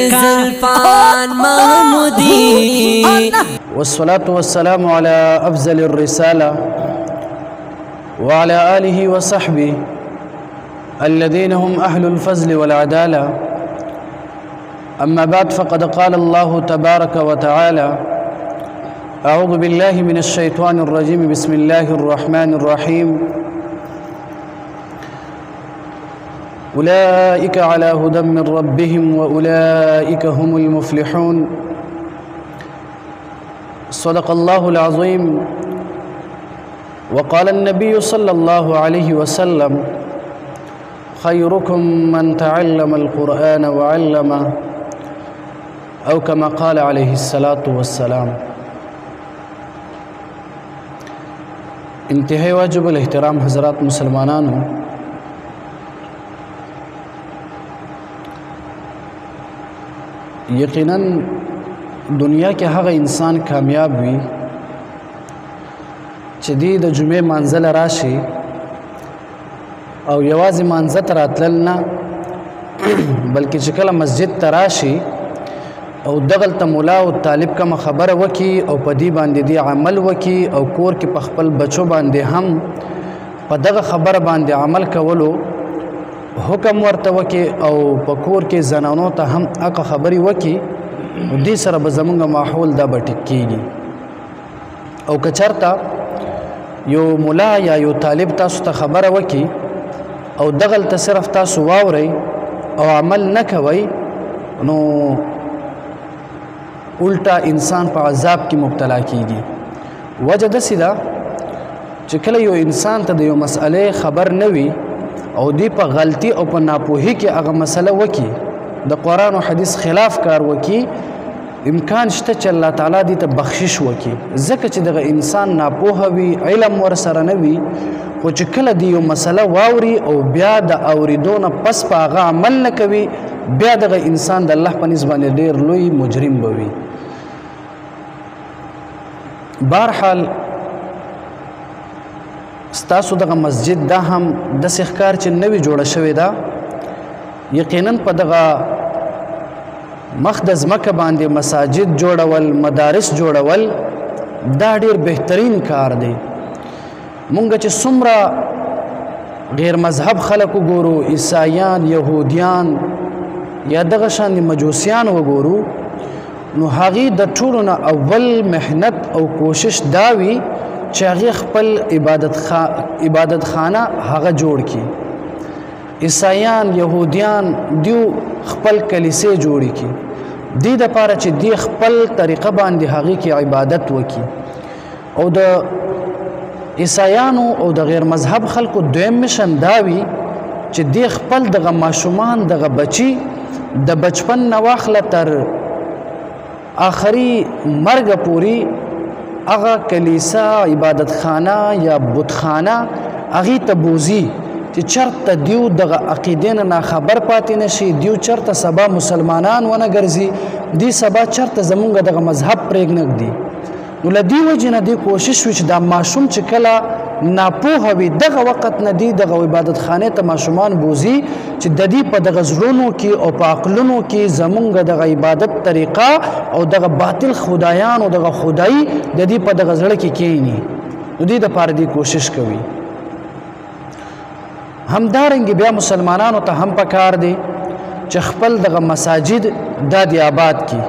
زلفان محمودی. والصلاة والسلام على أفضل الرسالة وعلى آله وصحبه الذين هم أهل الفضل والعدالة. أما بعد، فقد قال الله تبارك وتعالى: أعوذ بالله من الشيطان الرجيم، بسم الله الرحمن الرحيم. أولئك على هدى من ربهم وأولئك هم المفلحون. صدق الله العظيم. وقال النبي صلى الله عليه وسلم: خيركم من تعلم القرآن وعلمه، أو كما قال عليه الصلاة والسلام. انتہائی واجب الاحترام حضرات مسلمانانو، یقیناً دنیا کې هغه انسان کامیاب وي چې د جمعې مانځه له راشي او یوازې مانځه ته راتلل نه، بلکې چې کله مسجد ته راشي او دغلته مولا او طالب کومه خبره وکړي او په دې باندې دې عمل وکړي او کور کې په خپل بچو باندې هم په دغه خبره باندې عمل کولو حکم ورته وکړي او په کور کې زنانو ته هم هغه خبرې وکړي، نو دې سره به زموږ ماحول دا به ټیک کېږي. او که چېرته یو ملا یا یو طالب تاسو ته خبره وکړي او دغلته صرف تاسو واورئ او عمل نه کوئ، نو الټا انسان په عذاب کې مبتلا کېږي. وجه داسې ده چې کله یو انسان ته د یو مسئلې خبر نه وي او دی په غلطي او په ناپوهي کې هغه مسله وکړي، د قرآن او حدیث خلاف کار وکړي، امکان شته چې الله تعالی دې ته بخشش وکړي، ځکه چې دغه انسان ناپوهه وي، علم ورسره نه وي. خو چې کله دی یو مسله واوري او بیا د اورېدو نه پس په هغه عمل نه کوي، بیا دغه انسان د الله په نسبت باندې ډېر لوی مجرم به وي. بهرحال ستاسو دغه مسجد دا هم داسې ښکار چې نوې جوړه شوې ده، یقیناً په دغه مخ د ځمکه باندې مساجد جوړول، مدارس جوړول دا ډېر بهترین کار دی. مونږ چې څومره غیر مذهب خلک وګورو، عیسایان، یهودیان یا دغه شان مجوسیان وګورو، نو هغې د ټولو نه اول محنت او کوشش دا وي چې هغې خپل عبادت خانه هغه جوړ کړي. عیسایان، یهودیان دیو خپل کلیسې جوړې کړي، دې دپاره چې دی خپل طریقه باندې هغې کې عبادت وکړي. او د عیسایانو او د غیر مذهب خلکو دویم مشن دا وي چې دی خپل دغه ماشومان، دغه بچي د بچپن نه واخله تر آخري مرګه پورې هغه کلیسا، عبادت خانه یا بتخانه هغې ته بوځي چې چېرته دیو دغه عقیدې نه ناخبر پاتې نه شي، دیو چېرته سبا مسلمانان ونه ګرځي، دی سبا چېرته زمونږ دغه مذهب پرېږدي. نو له دې وجې نه دی کوشش وي چې دا ماشوم چې کله ناپوهه وي، دغه وخت نه دی دغه عبادت خانې ته ماشومان بوځي چې د دې په دغه زړونو کې او په عقلونو کې زمونږ دغه عبادت طریقه او دغه باطل خدایان او دغه خدایي د دې په دغه زړه کې کښېني. نو دې دپاره دی کوشش کوي. همدارنګې بیا مسلمانانو ته هم پکار دی چې خپل دغه مساجد دا دی آباد کړي،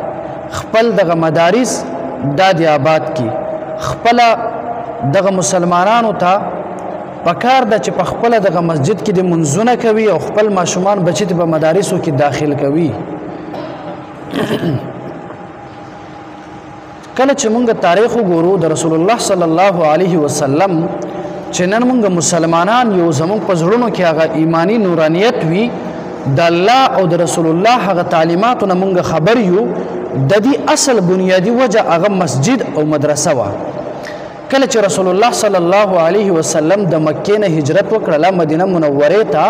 خپل دغه مدارس دا دی آباد کړي. خپله دغه مسلمانانو ته پکار ده چې په خپله دغه مسجد کې د منځونه کوي او خپل ماشومان بچي ته په مدارسو کې داخل کوي. کله چې مونږ تاریخ وګورو د رسول الله صلی الله علیه وسلم، چې نن مونږ مسلمانان یو، زمونږ په زړونو کې هغه ایمانی نورانیت وي، د الله او د رسول الله هغه تعلیماتو نه مونږ خبر یو، د دې اصل بنیادی وجه هغه مسجد او مدرسه وه. کله چې رسول الله صلی الله علیه وسلم د مکې نه هجرت وکړله مدینه منورې ته،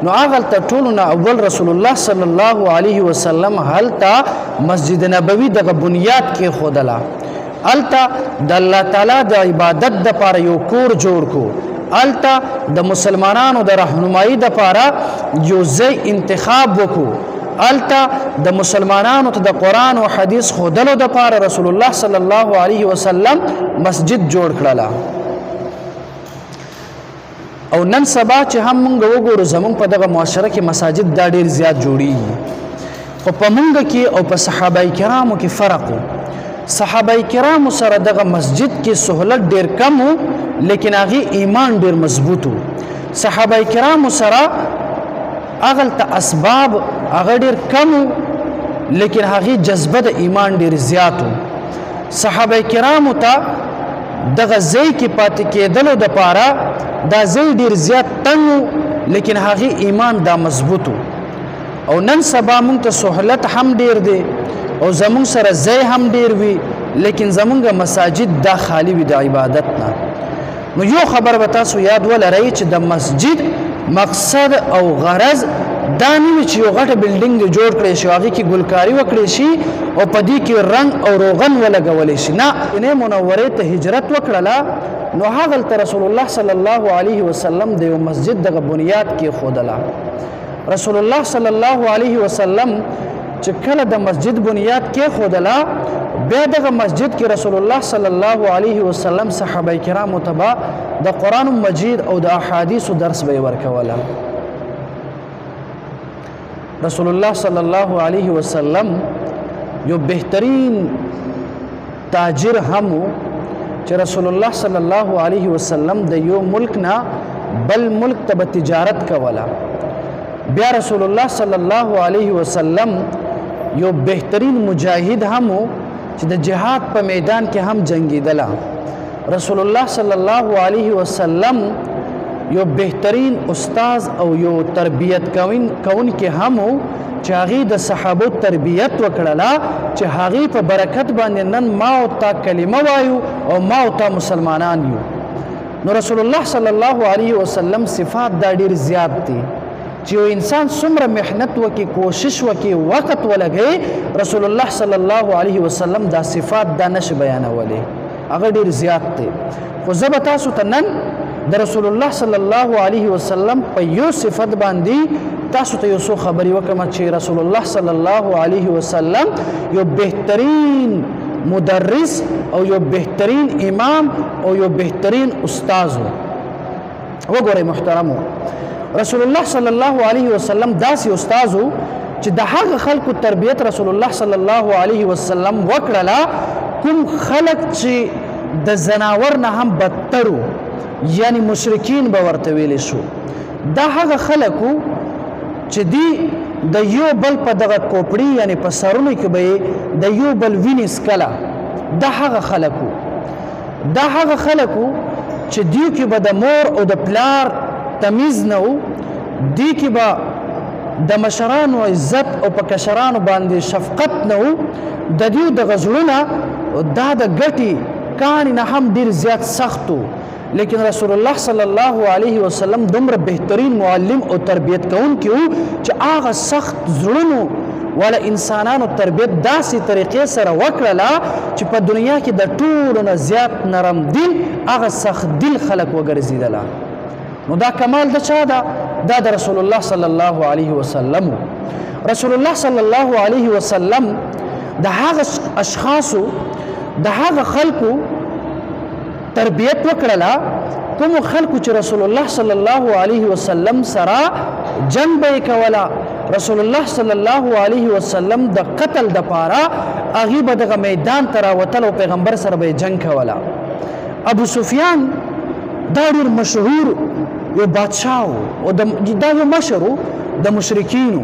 نو هغلته ټولو نه اول رسول الله صلی الله علیه وسلم هلته مسجد نبوي دغه بنیاد کېښودله. هلته د الله تعالی د عبادت دپاره یو کور جوړ کو، هلته د مسلمانانو د رهنمایي دپاره یو ځای انتخاب وکړو التا د مسلمانانو ته د قرآن او حدیث خودلو د پاره رسول الله صلی الله علیه وسلم مسجد جوړ کړلا. او نن سبا چې هم مونږ وګورو زمونږ په دغه معاشره کې مساجد دا ډیر زیات جوړیږي، خو په مونږ کې او په صحابه کرامو کې فرق و. صحابه کرامو سره دغه مسجد کې سهولت ډیر کم و، لیکن هغه ایمان ډیر مضبوط و. صحابه کرامو سره اغل ته اسباب هغه ډیر کم و، لیکن هغه جذبه د ایمان ډیر زیات و. صحابه کرامو ته دغه ځای کې پاتې کېدلو د پاره دا ځای ډیر زیات تنګ و، لیکن هغه ایمان دا مضبوط و. او نن سبا مونږ ته سهولت هم ډیر دی او زمونږ سره ځای هم ډیر وي، لیکن زمونږ مساجد دا خالی وي د عبادت نه. نو یو خبر به تاسو یاد ولرئ چې د مسجد مقصد او غرض دا نه وي چې یو غټه بلډینګ جوړ کړی شي، هغې کې ګلکاري وکړی شي او په دې کې رنګ او روغن ولګولی شي. نه، مدینې منورې ته هجرت وکړله، نو هغلته رسول الله صلی الله علیه وسلم د یو مسجد دغه بنیاد کېښودله. رسول الله صلی الله علیه وسلم چې کله د مسجد بنیاد کېښودله، بیا دغه مسجد کې رسول الله صلی الله علیه وسلم صحابه کرامو ته به د قرآن مجید او د احادیثو درس به یې ورکوله. رسول الله صلی الله علیه وسلم یو بهترین تاجر هم و چې رسول الله صلی الله علیه وسلم د یو ملک نه بل ملک ته به تجارت کوله. بیا رسول الله صلی الله علیه وسلم یو بهترین مجاهد هم و چې د جهاد په میدان کې هم جنگیدله. رسول الله صلی الله علیه وسلم یو بهترین استاز او یو تربیت کون کې هم و چې هغې د صحابو تربیت وکړله چې هغې په برکت باندې نن ما او تا کلمه وایو او ما او تا مسلمانان یو. نو رسول الله صلی الله علیه وسلم صفات دا ډیر زیات دي چې یو انسان څومره محنت وکړي، کوشش وکړي، وخت ولګوي، رسول الله صلی الله علیه وسلم دا صفات دا نشي بیانولی، هغه ډیر زیات دی. خو زه به تاسو ته نن د رسول الله صلی الله علیه وسلم په یو صفت باندې تاسو ته یو څو خبرې وکړم چې رسول الله صلی الله علیه وسلم یو بهترین مدرس او یو بهترین امام او یو بهترین استاذ و. وګورئ محترمو، رسول الله صلی الله علیه وسلم داسې استاذ و چې د هغه خلکو تربیت رسول الله صلی الله علیه وسلم وکړله کوم خلک چې د زناور نه هم بدتر و، یعنی مشرکین به ورته ویلی شو. دا هغه خلک و چې دی د یو بل په دغه کوپړي یعنی په سرونو کې به د یو بل وینې څکله. دا هغه خلک و، دا هغه خلک و چې دیو کې به د مور او د پلار تمیز نه و، دی کې به د مشرانو عزت او په کشرانو باندې شفقت نه و. د دیو دغه زړونه دا د ګټې کانې نه هم ډېر زیات سخت و، لیکن رسول الله صلی الله علیه وسلم دومره بهترین معلم او تربیت کوونکی و چې هغه سخت زړونو والا انسانانو تربیت داسې طریقې سره وکړله چې په دنیا کې د ټولو نه زیات نرم دل هغه سخت دل خلک وګرځېدله. نو دا کمال د چا ده؟ دا د رسول الله صلی الله علیه وسلم. رسول الله صلی الله علیه وسلم د هغه اشخاصو د هغه خلکو تربیت وکړله کوم خلکو چې رسول الله صلی الله علیه وسلم سره جنگ به یې کوله. رسول الله صلی الله علیه وسلم د قتل د پاره هغې به دغه میدان ته راوتل او پیغمبر سره به یې جنگ کوله. ابو سفیان دا ډېر مشهور یو بادشاه و او دا یو مشر و د مشرکینو.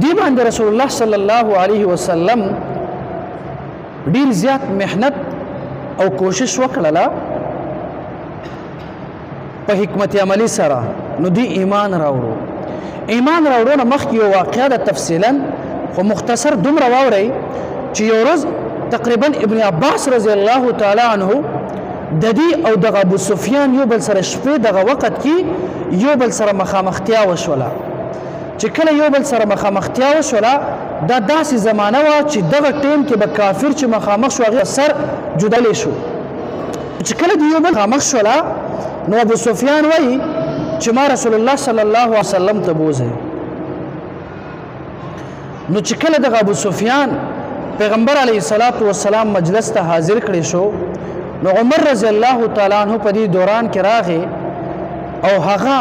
دی باندې رسول الله صلی الله علیه وسلم ډېر زیات محنت او کوشش وکړله په حکمت عملی سره. نو دی ایمان راوړو. ایمان راوړو نه مخکې یو واقعه ده تفصیلا، خو مختصر دومره واورئ چې یو ورځ تقریبا ابن عباس رضی الله تعالی عنه د دې او دغه ابو سفیان یو بل سره شپې دغه وخت کې یو بل سره مخامختیا وشوله. چې کله یو بل سره مخامختیا وشوله، دا داسې زمانه وه چې دغه ټیم کې به کافر چې مخامخ شو هغې سر جدلی شو. چې کله د یو بل مخامخ شوله، نو ابو سفیان وایي چې ما رسول الله صلی الله علیه وسلم ته بوځئ. نو چې کله دغه ابو سفیان پیغمبر علیه الصلاۃ والسلام مجلس ته حاضر کړي شو نو عمر رضی الله تعالی عنہ په دې دوران کې راغی او هغه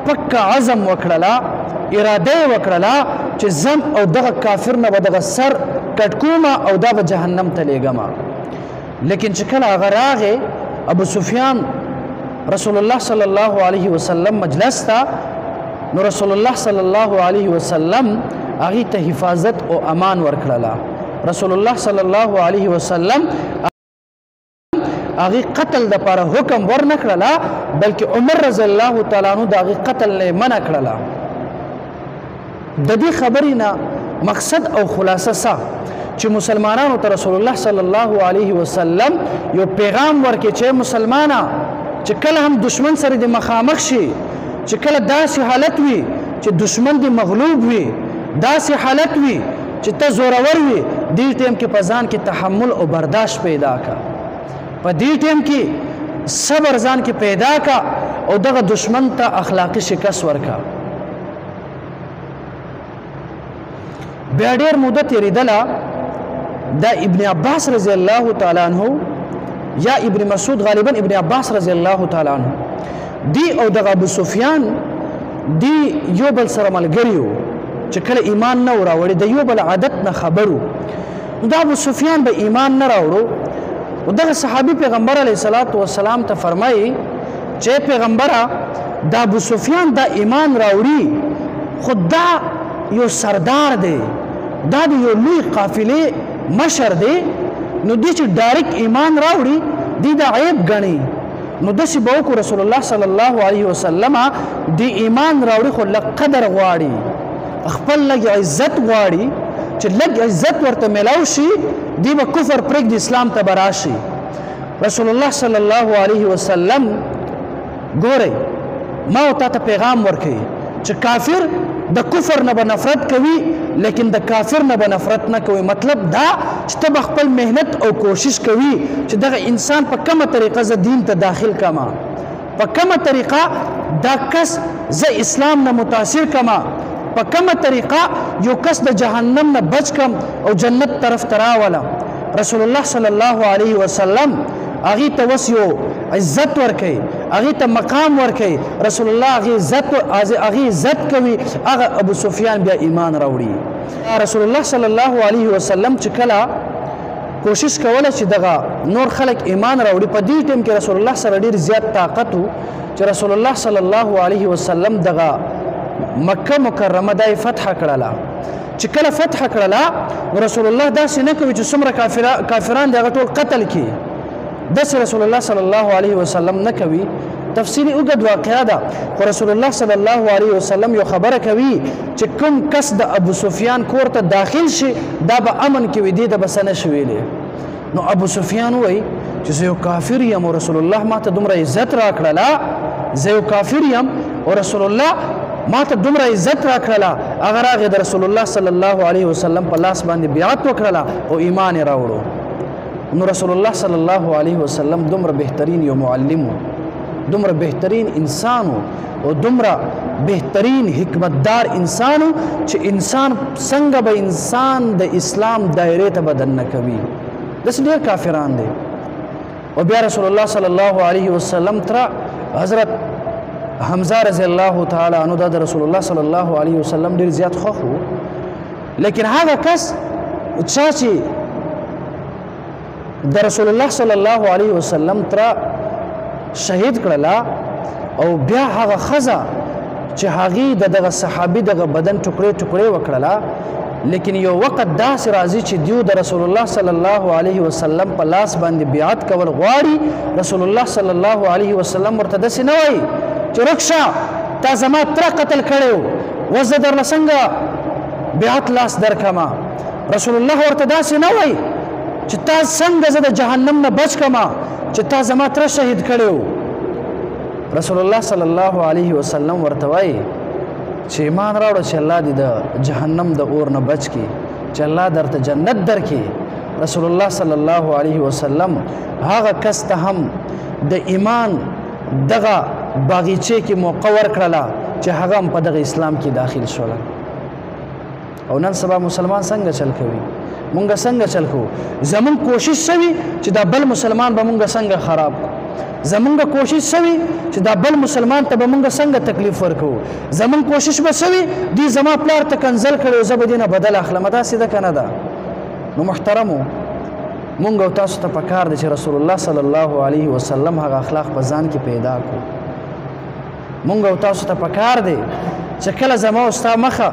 پکا عزم وکړلا اراده وکړلا چې زم او دغه کافر نه به دغه سر کټکوما او دا به جهنم ته لیږم لیکن چې کله هغه راغی ابو سفیان رسول الله صلی الله علیه وسلم مجلس ته نو رسول الله صلی الله علیه وسلم هغه ته حفاظت او امان ورکړلا رسول الله صلی الله علیه وسلم هغه قتل د لپاره حکم ورنکړلا بلکې عمر رضی الله تعالی عنہ د هغه قتل نه منع کړلا د دې خبرې نه مقصد او خلاصه څه چې مسلمانانو ته رسول الله صلی الله علیه وسلم یو پیغام ورکړي چې مسلمانانو چې کله هم دشمن سره د مخامخ شي چې کله داسې حالت وي چې دشمن دی مغلوب وي داسې حالت وي چې ته زورور وي دې ټیم کې په ځان کې تحمل او برداشت پیدا کا په دې ټیم کې صبر ځان کې پیدا کا او دغه دشمن ته اخلاقی شکست ورکا بیا ډېر موده تېرېدله دا ابن عباس رضی الله تعالی عنہ یا ابن مسعود غالبا ابن عباس رضی الله تعالی عنہ دی او دغه ابو سفیان دی یو بل سره ملګری وو چې کله ایمان نه راوړي د یو بل عادت نه خبرو دا ابو سفیان به ایمان نه راوړو او دغه صحابي پیغمبر علیه الصلاۃ والسلام ته فرمایي چې پیغمبره دا ابو سفیان دا ایمان راوړي خدا یو سردار دی دا یو لوی قافلې مشر دی نو دی چې ډایرکټ ایمان راوړي دی دا عیب ګڼي نو داسې به وکړو رسول الله صلی الله علیه وسلم دی ایمان راوړي خو لږ قدر غواړي خپل لږ عزت غواړي چې لږ عزت ورته میلاو شي دی به کفر پرېږدي اسلام ته به راشي رسول الله صلی الله علیه وسلم ګورئ ما او تا ته پیغام ورکوي چې کافر د کفر نه به نفرت کوي لیکن د کافر نه به نفرت نه کوي مطلب دا چې ته به خپل محنت او کوشش کوي چې دغه انسان په کومه طریقه زه دین ته داخل کما په کومه طریقه دا کس زه اسلام نه متاثر کما په کومه طریقه یو کس د جهنم نه بچ کم او جنت طرف ته راولم رسول الله صلی الله علیه وسلم هغه ته وس یو عزت ورکي هغه ته مقام ورکي رسول الله هغه عزت کوي هغه ابو سفیان بیا ایمان راوړي رسول الله صلی الله علیه وسلم چې کله کوشش کوله چې دغه نور خلک ایمان راوړي په دې ټیم کې رسول الله سره ډیر زیات طاقت وو چې رسول الله صلی الله علیه وسلم دغه مکه مکرمه دای فتح کړله چې کله فتح کړله رسول الله داسې نه کوي چې څومره کافران دغه ټول قتل کړي داسې رسول الله صلی الله علیه وسلم نه کوي تفصیلی اوږد واقعه ده خو رسول الله صلی الله علیه وسلم یو خبره کوي چې کوم کس د ابو سفیان کور ته داخل شي دا به امن کې وي دې ته به څه نه شي ویلی نو ابو سفیان وایي چې زه یو کافر یم او رسول الله ما ته دومره عزت راکړله زه یو کافر یم او رسول الله ما ته دومره عزت راکړله هغه راغی د رسول الله صلی الله علیه وسلم په لاس باندې بیعت وکړله او ایمان یې راوړو نو رسول الله صلی الله علیه وسلم دومره بهترین یو معلم دومره بهترین انسان او دومره بهترین حکمتدار انسان چې انسان څنګه به انسان د اسلام دایره ته بدن نه کوي داسې ډېر کافران دي او بیا رسول الله صلی الله علیه وسلم تر حضرت حمزه رضی الله تعالی عنہ د رسول الله صلی الله علیه وسلم ډېر زیات خوښ و لیکن هغه کس چې د رسول الله صلی الله علیه وسلم تر شهید کړلا او بیا هغه خزه چې هغه دغه صحابي دغه بدن ټوکړې ټوکړې وکړلا لیکن یو وخت داسې راځي چې دیو د رسول الله صلی الله علیه وسلم په لاس باندې بیعت کول غواړي رسول الله صلی الله علیه وسلم ورته داسې نه وایي چې رخصه تا زما تر قتل کړو وزه درله څنګه بیعت لاس درکما رسول الله ورته داسې نه وایي چې تا څنګه زه د جهنم نه بچ کما چې تا زما تر شهید کړو رسول الله صلی الله علیه وسلم ورته وایي چې ایمان راوړه چې الله دې د جهنم د اور نه بچ کړي چې الله درته جنت درکړي رسول الله صلی الله علیه وسلم هغه کس ته هم د ایمان دغه باغچې کې موقع ورکړله چې هغه هم په دغه اسلام کې داخل شول او نن سبا مسلمان څنګه چل کوي مونږ څنګه چل کوو زمون کوشش شوی چې دا بل مسلمان به مونږ څنګه خراب زمونږ کوشش شوی چې دا بل مسلمان ته به مونږ څنګه تکلیف ورکو زمون کوشش به شوی دی زما پلار ته کنزل کړو زه به دینه بدل اخلم دا سیده کنه ده نو محترمو مونږ او تاسو ته پکار دي چې رسول الله صلی الله علیه وسلم هغه اخلاق په ځان کې پیدا کړو مونږ او تاسو ته پکار دي چې کله زما او ستا مخه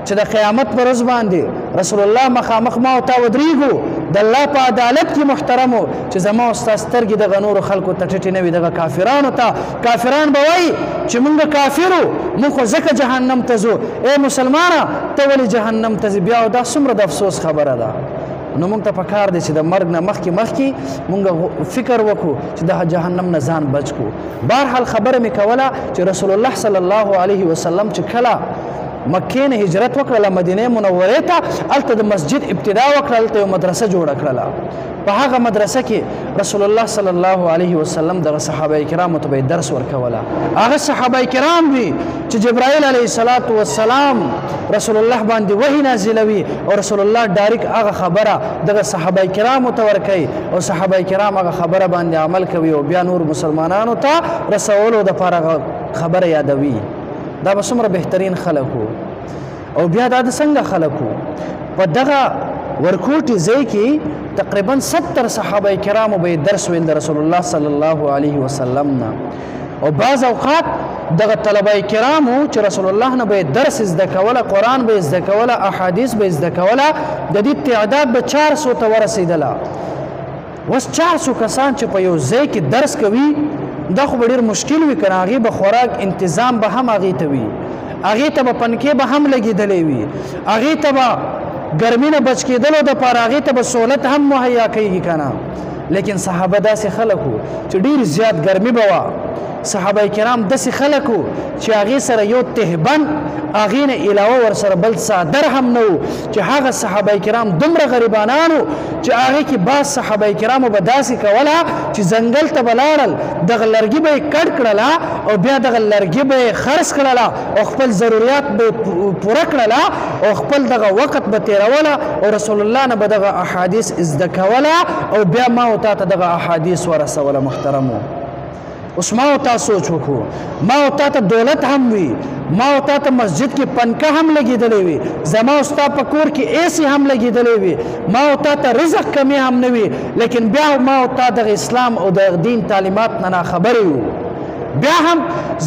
چې د قیامت پر ورځ باندې رسول الله مخامخ ما او تا ودرېږو د الله په عدالت کې محترمو چې زما او ستا سترګې دغه نورو خلکو ته ټیټې نه وي دغه کافرانو ته کافران به وایي چې مونږ کافر وو مونږ خو ځکه جهنم ته ځو ای مسلمانه ته ولې جهنم ته ځې بیا او دا څومره د افسوس خبره ده نو مونږ ته پکار دی چې د مرګ نه مخکې مونږ فکر وکړو چې د جهنم نه ځان بچ کړو بهرحال خبره مې کوله چې رسول الله صلی الله علیه وسلم چې کله مکې نه هجرت وکړله مدینه منورې ته هلته د مسجد ابتدا وکړه هلته یو مدرسه جوړه کړله په هغه مدرسه کې رسول الله صلی الله علیه وسلم دغه صحابه کرامو ته به درس ورکوله هغه صحابه کرام وي چې جبرائیل علیه السلام رسول الله باندې وحی نازلوي او رسول الله ډایرک هغه خبره دغه صحابه کرامو ته ورکوي او صحابه کرام هغه خبره باندې عمل کوي او بیا نور مسلمانانو ته رسولو دپاره خبره یادوي دا به څومره بهترین خلک او بیا دا د څنګه خلک په دغه ورکوټي ځای کې تقریبا 70 صحابه کرامو به درس ویل د رسول الله صلی الله علیه وسلم نه او بعض اوقات دغه طلبه کرامو چې رسول الله نه به درس زده کوله قرآن به زده کوله احادیث به زده کوله د دې تعداد به 400 ته ورسېدله اوس 400 کسان چې په یو ځای کې درس کوي دا خو ډېر مشکل وي که نه هغې به خوراک انتظام به هم هغې ته وي هغې ته به پنکې به هم لګېدلی وي هغې ته به ګرمي نه بچ کېدلو دپاره هغې ته به سهولت هم مهیا کېږي که نه لیکن صحابه داسې خلک وو چې ډېر زیات ګرمي به وه صحابه کرام داسې خلک وو چې هغې سره یو تهبند هغې نه علاوه ورسره بل څادر هم نه و چې هغه صحابه کرام دومره غریبانان وو چې هغې کې بعض صحابه کرامو به داسې کوله چې ځنګل ته به لاړل دغه لرګي به یې کډ کړله او بیا دغه لرګي به یې خرڅ کړله او خپل ضروریات به یې پوره کړله او خپل دغه وخت به تېروله او رسول الله نه به دغه احادیث زده کوله او بیا ما او تا ته دغه احادیث ورسوله محترمو اوس ما او تا سوچ وکړو ما او تا ته دولت هم وي ما او تا ته مسجد کې پنکه هم لګېدلی وي زما او ستا په کور کې ایسي هم لګېدلی وي ما او تا ته رزق کمی هم نه وي لیکن بیا ما او تا دغه اسلام او د دین تعلیمات نه ناخبرې وو بیا هم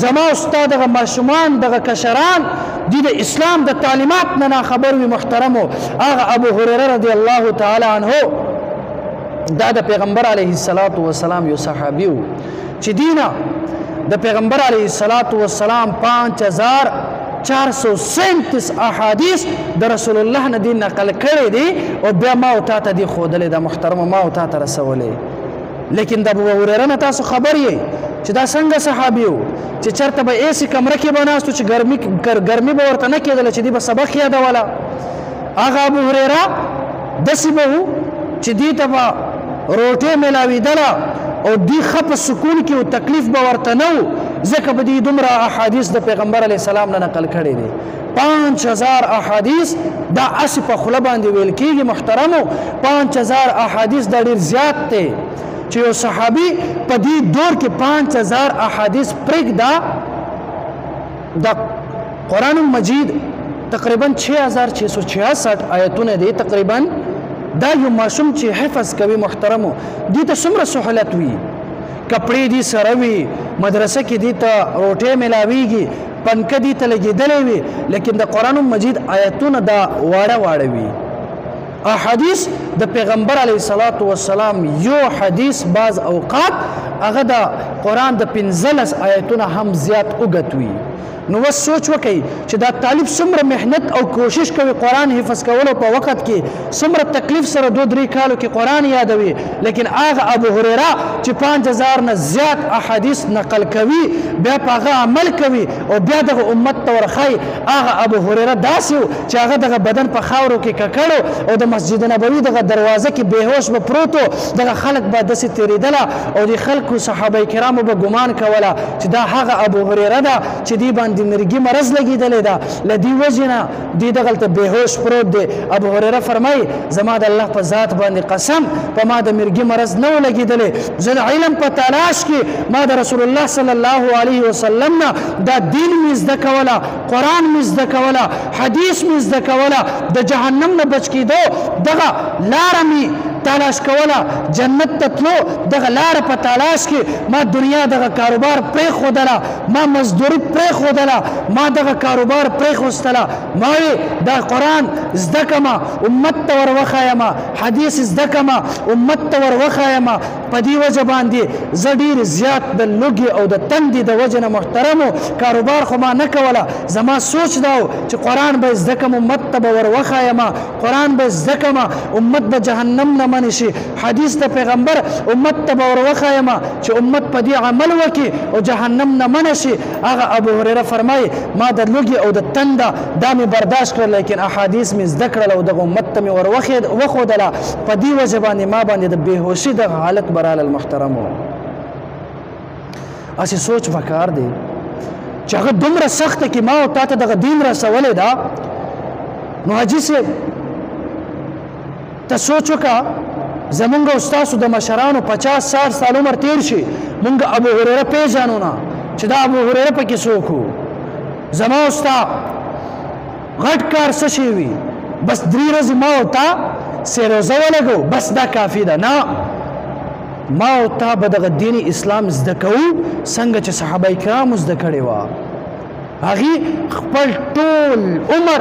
زما او ستا دغه ماشومان دغه کشران دي د اسلام د تعلیمات نه ناخبر وي محترمو هغه ابو هریره رضی الله تعالی عنه دا د پیغمبر علیه السلام یو صحابي و چې دینه د پیغمبر علیه السلام 5437 احادیث د رسول الله نه دین نقل کړي دي او بیا ما او تا ته دي ښودلې د محترم ما او تا ته رسولې لیکن د ابو هریره نه تاسو خبر یې چې دا څنګه صحابي و چې چېرته به ایسي کمره کې به ناست و چې ګرمي به ورته نه کېدله چې دې به سبق یادوله هغه ابو هریره داسې به و چې دې ته به روټۍ میلاوېدله او دی خپ سکون کې او تکلیف به ورته نه و ځکه به دې دومره احادیث د پیغمبر علیه السلام نه نقل کړي دي 5000 احادیث دا هسې په خوله باندې ویل کېږي محترمو 5000 احادیث دا ډېر زیات دی چې یو صحابي په دې دور کې 5000 احادیث پرېږده دا قرآن مجید تقریبا 6666 آیتونه دي تقریبا دا یو ماشوم چې حفظ کوي محترمو دې ته څومره سهولت وي کپړې دې سره وي مدرسه کې دې ته روټۍ میلاویږي پنکه دې ته لګېدلی وي لیکن د قرآن مجید آیتونه دا واړه واړه وي احادیث د پیغمبر علیه السلام یو حدیث بعض اوقات هغه د قرآن د 15 آیتونه هم زیات اوږد وي نو بس سوچ وکئ چې دا طالب څومره محنت او کوشش کوي قرآن حفظ کولو په وخت کې څومره تکلیف سره 2-3 کالو کې قرآن یادوي لیکن هغه ابو هریره چې 5000 نه زیات احادیث نقل کوي بیا په هغه عمل کوي او بیا دغه امت ته ورښایي هغه ابو هریره داسې و چې هغه دغه بدن په خاورو کې ککړ او د مسجد نبوي دغه دروازه کې بېهوش به پروت و دغه خلک به داسې تېرېدله او د خلکو صحابه کرامو به ګمان کوله چې دا هغه ابو هریره ده چې دې باندې باندې مرګي مرض لګېدلی ده له دې وجې نه دوی دغلته بېهوش پروت دی ابو هریره فرمایي زما د الله په ذات باندې قسم په ما د مرګي مرض نه و لګېدلی زه د علم په تلاش کې ما د رسول الله صلی الله علیه وسلم نه دا دین مې زده کوله قرآن مې زده کوله حدیث مې زده کوله د جهنم نه بچ کېدو دغه لاره مې تلاش کوله جنت ته تلو دغه لاره په تلاش کې ما دنیا دغه کاروبار پرېښودله ما مزدوري پرېښودله ما دغه کاروبار پرېښوستله ما وی دا قرآن زده کړمه امت ته ور وښایمه حدیث زده کړمه امت ته ور وښایمه په دې وجه باندې زه ډېر زیات د لوږې او د تندې د وجې نه محترمو کاروبار خو ما نه کوله زما سوچ دا و چې قرآن به زده کړم امت ته به ور وښایمه قرآن به زده کړمه امت به جهنم نه منې شي حدیث د پیغمبر امت ته به ور وښایمه چې امت په دې عمل وکړي او جهنم نه منع شي هغه ابو هریره فرمایي ما د لوږې او د تنده دا مې برداشت کړل لیکن احادیث مې زده کړل او دغه امت ته مې ور وښودله په دې وجه باندې ما باندې د بېهوشي دغه حالت براله المحترمو هسې سوچ پکار دی چې هغه دومره سخته کې ما او تا ته دغه دین رسولی ده نو حاجي صاحب ته سوچ وکړه زمونږ او ستاسو د مشرانو 50-60 سال عمر تیر شي مونږ ابو هریره پیژنو نه چې دا ابو هریره پکې څوک و زما او ستا غټ کار څه شی وي بس 3 ورځې ما او تا سیروزه ولګو بس دا کافي ده نه ما او تا به دغه دین اسلام زده کوو څنګه چې صحابه کرامو زده کړې وه هغې خپل ټول عمر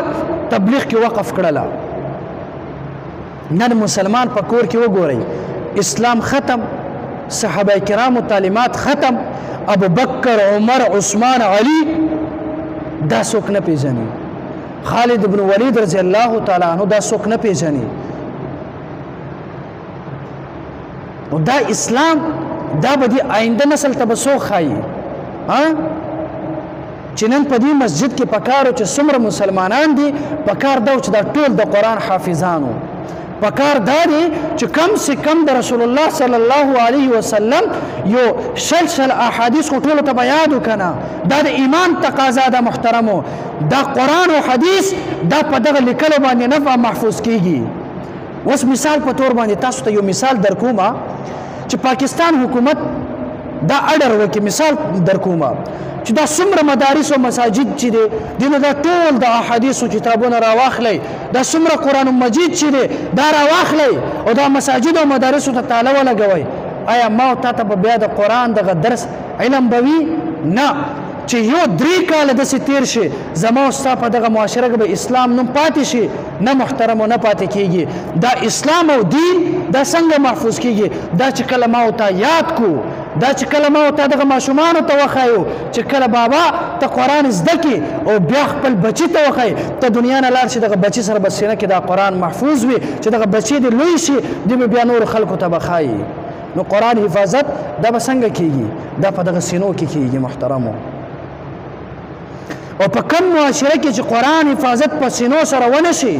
تبلیغ کې وقف کړله نن مسلمان په کور کې وګورئ اسلام ختم صحابه کرامو تعلیمات ختم ابو بکر عمر عثمان علی دا څوک نه پیژني خالد بن ولید رضی الله تعالی عنہ دا څوک نه پیژني او دا اسلام دا به د آینده نسل ته به څوک ښایي چې نن په دې مسجد کې پکار چې څومره مسلمانان دي پکار دا چې دا ټول د قرآن حافظانو پکار دا دی چې کم سے کم د رسول الله صلی الله علیه وسلم یو شل احادیث خو ټولو ته به یاد وکنه دا د ایمان تقاضا ده محترمو دا قرآن او حدیث دا په دغه لیکلو باندې نه محفوظ کیږي اوس مثال په طور باندې تاسو ته یو مثال در کومه چې پاکستان حکومت دا اډر وکړي مثال در کومه چې دا څومره مدارس او مساجد چې دي دینه دا ټول د احادیثو کتابونه راواخلئ دا څومره قرآن مجید چې دی دا راواخلئ او دا مساجد او مدارسو ته تاله ولګوئ آیا ما او تا ته به بیا د قرآن دغه درس علم به وي نه چې یو 3 کاله داسې تیر شي زما او ستا په دغه معاشره کې به اسلام نوم پاتې شي نه محترمو نه پاتې کیږي دا اسلام او دین دا څنګه محفوظ کیږي دا چې کله ما او تا یاد کو دا چې کله ما او تا دغه ماشومانو ته وښایو چې کله بابا ته قرآن زده کړي او بیا خپل بچي ته وښایي ته دنیا نه لاړ شي دغه بچي سره به سینه کې دا قرآن محفوظ وي چې دغه بچي دې لوی شي دې به بیا نورو خلکو ته به ښایي نو قرآن حفاظت دا به څنګه کیږي دا په دغه سینو کې کیږي محترمو او په کم معاشره کې چې قرآن حفاظت په سینو سره ونه شي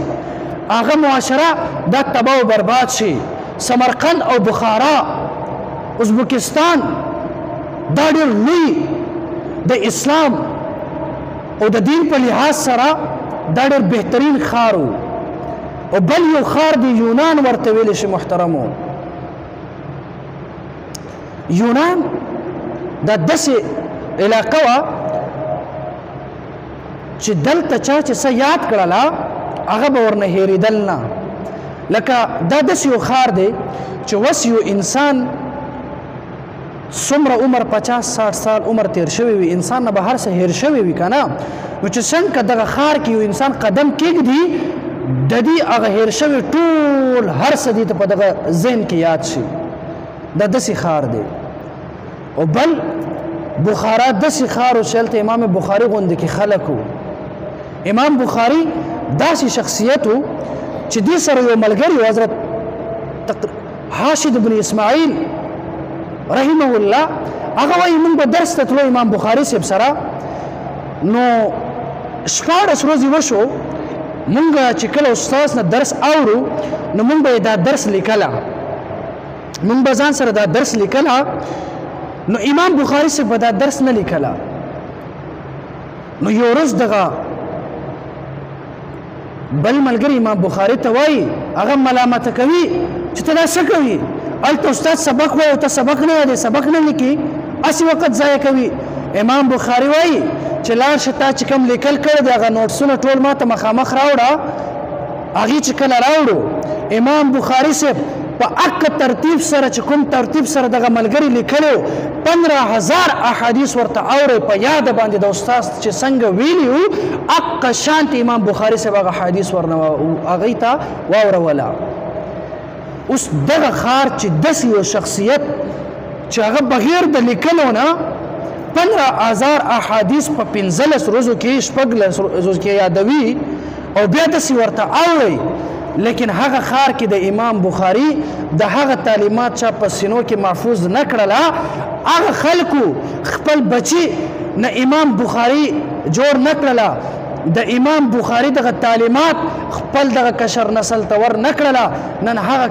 هغه معاشره دا تباه و برباد شي سمرقند او بخارا ازبکستان دا ډېر لوی د اسلام او د دین په لحاظ سره دا ډېر بهترین ښار او بل یو ښار د یونان ورته ویلی شي محترمو یونان دا داسې علاقه وه چې دلته چا چې څه یاد کړله هغه به ورنه هېرېدل نه لکه دا داسې یو ښار دی چې اوس یو انسان څومره عمر 50-60 سال عمر تیر شوی وي انسان نه به هر څه هېر شوی وي که نه نو چې څنګه دغه ښار کې یو انسان قدم کېږدي د دې هغه هېر شوی ټول هر څه دې ته په دغه ذهن کې یاد شي دا داسې ښار دی او بل بخارا داسې ښار و چې هلته امام بخاري غوندې کې خلک و امام بخاري داسې شخصیت و چې دې سره یو ملګری و حضرت حاشد بن اسماعیل رحمه الله هغه وایي موږ به درس ته تلو امام بخاري صاحب سره نو 14 ورځې وشو موږ چې کله استاد نه درس اورو نو موږ به دا درس لیکله موږ به ځان سره دا درس لیکله نو امام بخاري صاحب به دا درس نه لیکله نو یو ورځ دغه بل ملګری امام بخاري ته وایي هغه ملامته کوي چې ته دا څه کوي هلته استاد سبق وایي او ته سبق نه یادې سبق نه لیکي هسې وخت ضایع کوي امام بخاري وایي چې لاړ شه تا چې کوم لیکل کړی دی هغه نوټسونه ټول ما ته مخامخ راوړه هغې چې کله راوړو امام بخاري صاحب په اکه ترتیب سره چې کوم ترتیب سره دغه ملګري لیکلو 15,000 احادیث ورته اورئ په یاد باندې د استاد چې څنګه ویلي وو اکه شانتې امام بخاري صاحب هغه حدیث ورنه هغوی ته واوروله اوس دغه ښار چې داسې یو شخصیت چې هغه بغیر د لیکلو نه 15,000 احادیث په 15 ورځو کې 16 ورځو کې یادوي او بیا داسې ورته اورئ لیکن هغه ښار کې د امام بخاري د هغه تعلیمات چا په سینو کې محفوظ نه کړله هغه خلکو خپل بچي نه امام بخاري جوړ نه کړله د امام بخاري دغه تعلیمات خپل دغه کشر نسل ته ور نه کړله نن هغه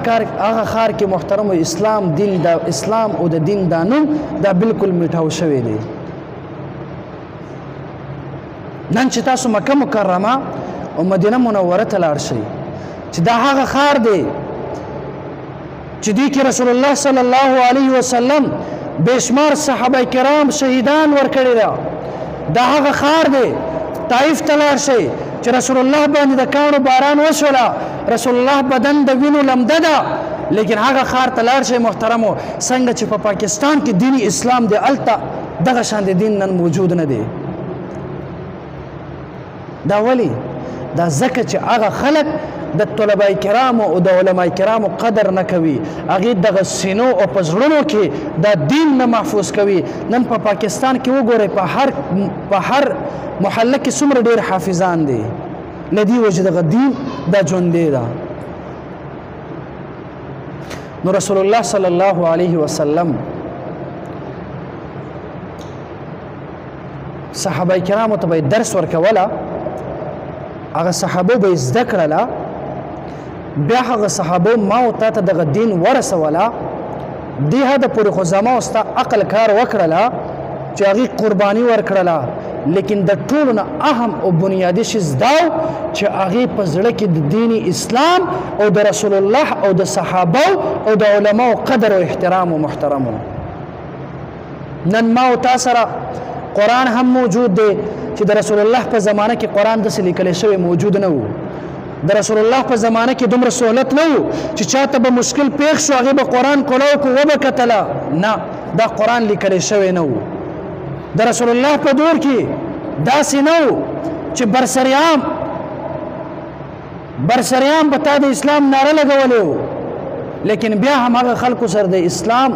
ښار کې محترم اسلام دین د اسلام او د دین دا نوم دا بالکل میټاو شوی دی نن چې تاسو مکه مکرمه او مدینه منوره ته لاړ شئ چې دا هغه ښار دی چې دې کې رسول الله صلی الله علیه وسلم بشمار صحابه کرام شهیدان ورکړي دا هغه ښار دی طائف ته لاړ شئ چې رسول الله باندې د کاڼو باران وشوله رسول الله بدن د وینو لمده ده لیکن هغه ښار ته لاړ شئ محترمو څنګه چې په پاکستان کې دیني اسلام دی هلته دغه شان د دین نن موجود نه دی دا ولې دا ځکه چې هغه خلک د طلبه کرامو او د علما کرامو قدر نه کوي هغې دغه سینو او په زړونو کې دا دین نه محفوظ کوي نن په پاکستان کې وګورئ په هر محله کې څومره ډېر حافظان دي له دې وجې دغه دین دا ژوندی ده نو رسول الله صلی الله علیه وسلم صحابه کرامو ته به درس ورکوله هغه صحابه به یې زده کړله بیا هغه صحابه ما او تا ته دغه دین ورسوله دې حده پورې خو زما او ستا عقل کار وکړله چې هغې قرباني ورکړله لیکن د ټولو نه اهم او بنیادي شیز دا چې هغې په زړه کې د دین اسلام او د رسول الله او د صحابه او د علماو قدر او احترام او محترم نن ما او تا سره قرآن هم موجود دی چې د رسول الله په زمانه کې قرآن داسې لیکلی شوی موجود نه و د رسول الله په زمانه کې دومره سهولت نه و چې چاته به مشکل پیښ شو هغې به قرآن کولو کو وبه کتله نه دا قرآن لیکلی شوی نه و د رسول الله په دور کې داسې نه و چې برسریان به تا د اسلام ناره لګولی و لیکن بیا هم هغه خلکو سره د اسلام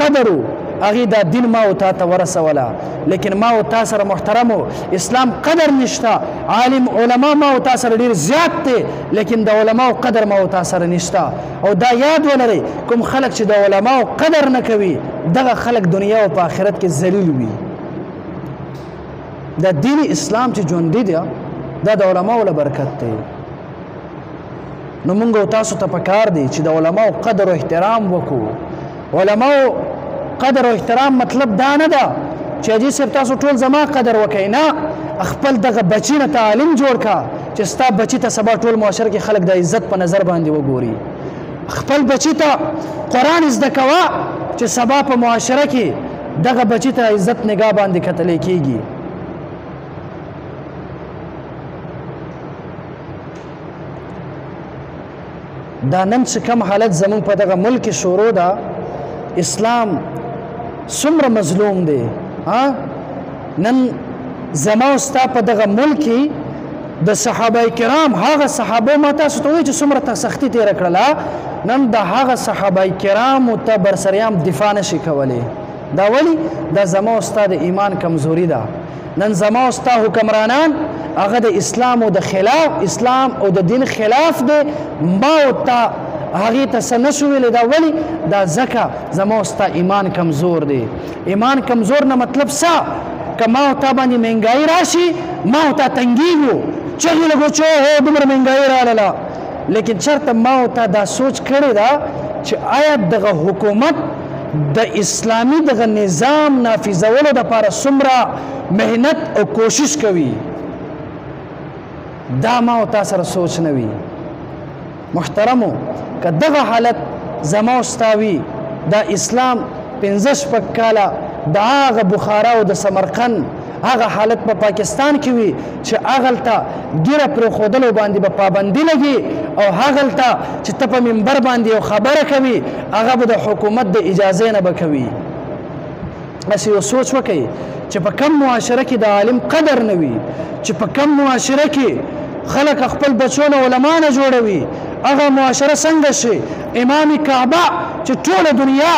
قدر و هغې دا دین ما او تا ته ورسوله لیکن ما او تا سره محترمو اسلام قدر نشته عالم علما ما او تا سره ډېر زیات دی لیکن د علماو قدر ما او تا سره نشته او دا یاد ولرئ کوم خلک چې د علماو قدر نه کوي دغه خلک دنیا او په آخرت کې ذلیل وي دا دین اسلام چې ژوندی دی دا د علماو له برکت دی نو موږ او تاسو ته پکار دی چې د علماو قدر او احترام وکړو علماو قدر او احترام مطلب دا نه ده چې حاجي صاحب تاسو ټول زما قدر وکئ نه خپل دغه بچي نه تعلیم جوړ کا چې ستا بچي ته سبا ټول معاشره کې خلک د عزت په نظر باندې وګوري خپل بچي ته قرآن زده کوه چې سبا په معاشره کې دغه بچي ته عزت نگاه باندې کتلی کېږي دا نن چې کوم حالت زموږ په دغه ملک کې شروع ده اسلام څومره مظلوم دی نن زما او ستا په دغه ملک کې د صحابه کرام هغه صحابه ما تاسو ته وایي چې څومره سختي تېره کړله نن د هغه صحابه کرامو ته برسریان دفاع نشي کولی دا ولې دا زما او ستا د ایمان کمزوري ده نن زما او ستا حکمرانان هغه د اسلام او د خلاف اسلام او د دین خلاف دی ما او تا هغې ته څه نه شو ویلی دا ولې دا ځکه زما او ستا ایمان کمزور دی ایمان کمزور نه مطلب څه که ما او تا باندې مهنګایي راشي ما او تا تنګېږو چغې لګو چې هو دومره مهنګایي راغله لیکن چېرته ما او تا دا سوچ کړې ده چې آیا دغه حکومت د اسلامي دغه نظام نافذولو دپاره څومره مهنت او کوشش کوي دا ما او تا سره سوچ نه وي. محترمو که دغه حالت زما او ستا وي دا اسلام 15 کاله د هغه بخارا او د سمرقند هغه حالت په پاکستان کې وي چې هغلته ګیره پرېښودلو باندې به پابندي لګي او هغلته چې ته په منبر باندې یو خبره کوي هغه به د حکومت د اجازې نه به کوي. هسې یو سوچ وکئ چې په کم معاشره کې د عالم قدر نه وي، چې په کم معاشره کې خلک خپل بچو نه علما نه جوړوي، هغه معاشره څنګه شي؟ امام کعبه چې ټوله دنیا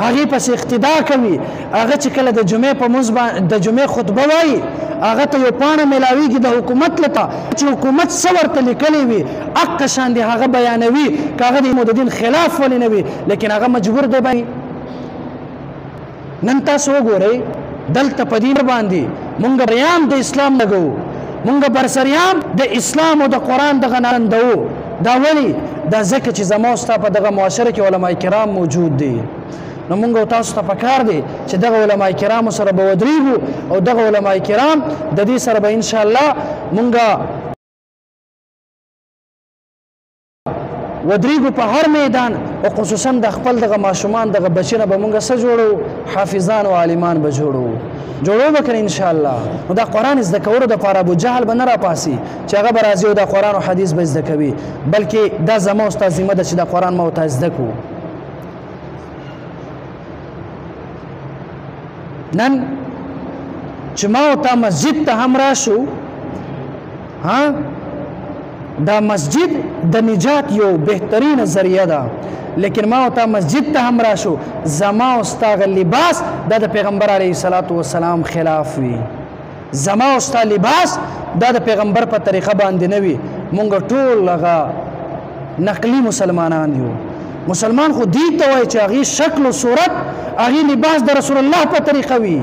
هغې پسې اقتدا کوي، هغه چې کله د جمعې په منځ د جمعې خطبه وایي هغه ته یو پاڼه میلاویږي د حکومت لته چې حکومت څه ورته لیکلی وي حق شان دی هغه بیانوي، که هغه د مددین خلاف ولې نه وي لیکن هغه مجبور دی باندې. نن تاسو وګورئ دلته په دې باندې مونږ بریان د اسلام لګو، مونږ برسریان د اسلام او د قرآن دغه نارندوو. دا ولې؟ دا ځکه چې زما او ستا په دغه معاشره کې علما کرام موجود دي. نو مونږ او تاسو ته پکار دی چې دغه علما کرامو سره به ودرېږو او دغه علما کرام د دې سره به انشاءالله مونږ ودرېږو په هر میدان او خصوصا د خپل دغه ماشومان دغه بچي نه به مونږ څه جوړو؟ حافظان او عالمان به جوړو به که انشاءالله. نو دا قرآن زده کولو دپاره ابو جهل به نه راپاسي چې هغه به راځي او دا قرآن او حدیث به زده کوي، بلکې دا زما او ستا ذمه ده چې دا قرآن ما ورته زده کړو. نن چې ما او تا مسجد ته هم راشو، دا مسجد د نجات یو بهترین ذریعه ده، لیکن ما او تا مسجد ته هم راشو زما او ستا غ لباس دا د پیغمبر علیه الصلاۃ والسلام خلاف وي، زما او ستا لباس دا د پیغمبر په طریقه باندې نه وي. مونږ ټول هغه نقلي مسلمانان یو. مسلمان خو دې ته وایي چې هغې شکل و صورت هغې لباس د رسول الله په طریقه وي.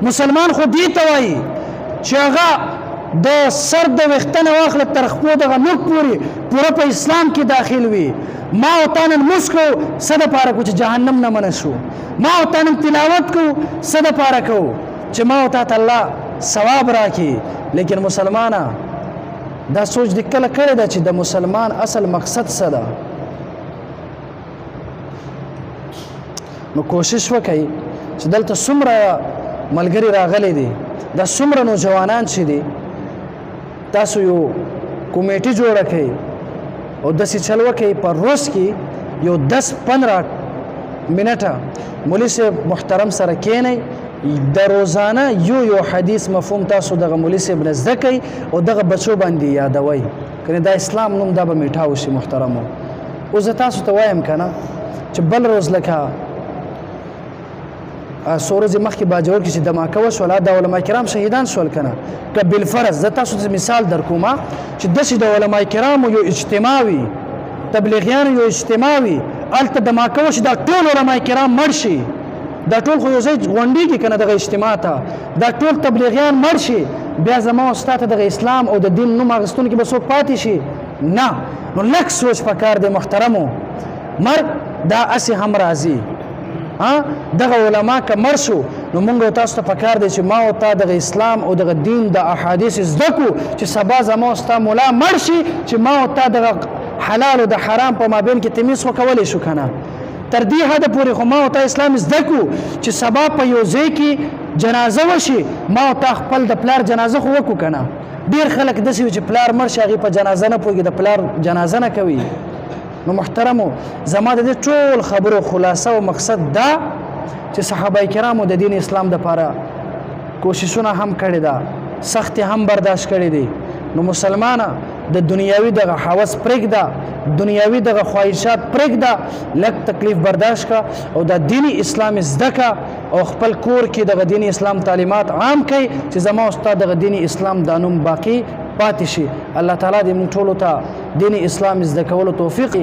مسلمان خو دې ته وایي چې هغه د سر د ویښته نه واخله تر خپو دغه نوک پورې پوره په اسلام کې داخل وي. ما او تا نن مونځ کوو څه دپاره کوو چې جهنم نه منع شو، ما او تا نن تلاوت کوو څه دپاره کوو چې ما او تا ته الله ثواب راکړي. لیکن مسلمانه دا سوچ دې کله کړې ده چې د مسلمان اصل مقصد څه ده؟ نو کوشش وکئ چې دلته څومره ملګري راغلي دي، دا څومره نوجوانان چې دي، تاسو یو کمیټي جوړه کړئ او داسې چل وکئ په روز کې یو 10-15 منټه مولوي صاحب محترم سره کښېنئ، د روزانه یو حدیث مفهوم تاسو دغه مولوي صاحب نه زده کوئ او دغه بچو باندې یادوئ، کنې دا اسلام نوم دا به میټاو شي. محترمو اوس زه تاسو ته وایم که نه چې بل روز لکه څو ورځې مخکې باجوړ کې چې دماکه وشوله د علما کرام شهیدان شول که نه، که بالفرض زه تاسو ته مثال در کوم چې داسې د علما کرامو یو اجتماع وي، تبلیغیانو یو اجتماع وي، هلته دماکه وشي دا ټول علما کرام مړ شي، دا ټول خو یو ځای غونډېږي که نه دغه اجتماع ته، دا ټول تبلیغیان مړ شي، بیا زما او ستا ته دغه اسلام او د دین نوم اخیستونکي به څوک پاتې شي؟ نه. نو لږ سوچ پکار دی محترمو. مرګ دا هسې هم راځي. دغه علما که مړ شو نو مونږ او تاسو ته پکار دی چې ما او تا دغه اسلام او دغه دین د احادیث زده کړو چې سبا زما او ستا ملا مړ شي چې ما او تا دغه حلال او د حرام په مابین کې تمیز وکولی شو که نه. تر دې حده پورې خو ما او تا اسلام زده کړو چې سبا په یو ځای کې جنازه وشي ما او تا خپل د پلار جنازه خو وکړو که نه. ډېر خلک داسې وي چې پلار مړ شي هغې په جنازه نه پوهېږي، د پلار جنازه نه کوي. نو محترمو زما د دې ټول خبرو خلاصه او مقصد دا چې صحابه کرامو د دین اسلام دپاره کوششونه هم کړې ده، سختې هم برداشت کړې دي. نو مسلمانه د دنیاوي دغه حوث پرېږده، دنیاوي دغه خواهشات پرېږده، لږ تکلیف برداشت کا او د دیني اسلام زده کا او خپل کور کې دغه دیني اسلام تعلیمات عام کړئ چې زما او ستا دغه دیني اسلام دا نوم باقي پاتې شي. الله تعالی دې موږ ټولو ته دیني اسلام زده کولو توفیق